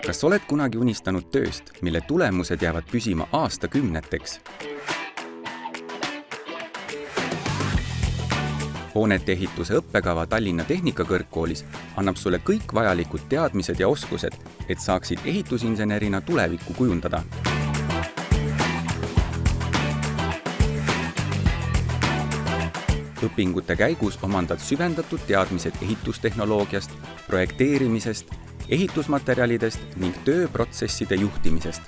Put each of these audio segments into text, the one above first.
Kas oled kunagi unistanud tööst, mille tulemused jäävad püsima aastakümneteks? Hoonete ehituse õppekava Tallinna Tehnikakõrgkoolis annab sulle kõik vajalikud teadmised ja oskused, et saaksid ehitusinsenerina tulevikku kujundada. Õpingute käigus omandad süvendatud teadmised ehitustehnoloogiast, projekteerimisest, ehitusmaterjalidest ning tööprotsesside juhtimisest.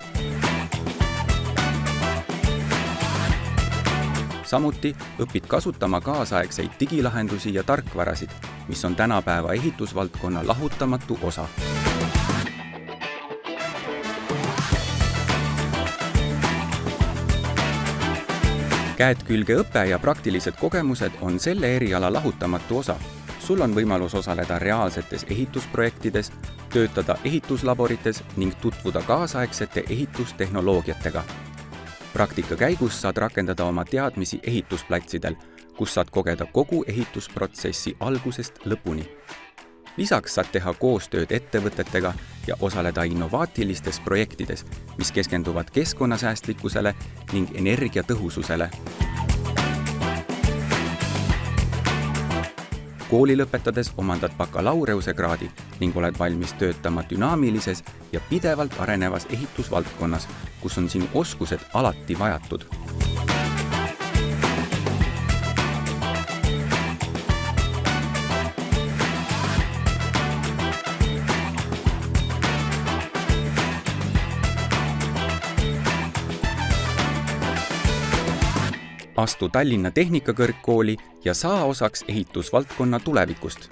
Samuti õpid kasutama kaasaegseid digilahendusi ja tarkvarasid, mis on tänapäeva ehitusvaldkonna lahutamatu osa. Käed külge õpe ja praktilised kogemused on selle eriala lahutamatu osa. Sul on võimalus osaleda reaalsetes ehitusprojektides, töötada ehituslaborites ning tutvuda kaasaegsete ehitustehnoloogiatega. Praktika käigus saad rakendada oma teadmisi ehitusplatsidel, kus saad kogeda kogu ehitusprotsessi algusest lõpuni. Lisaks saad teha koostööd ettevõtetega ja osaleda innovaatilistes projektides, mis keskenduvad keskkonnasäästlikkusele ning energiatõhususele. Kooli lõpetades omandad bakalaureuse kraadi ning oled valmis töötama dünaamilises ja pidevalt arenevas ehitusvaldkonnas, kus on sinu oskused alati vajatud. Astu Tallinna Tehnikakõrgkooli ja saa osaks ehitusvaldkonna tulevikust.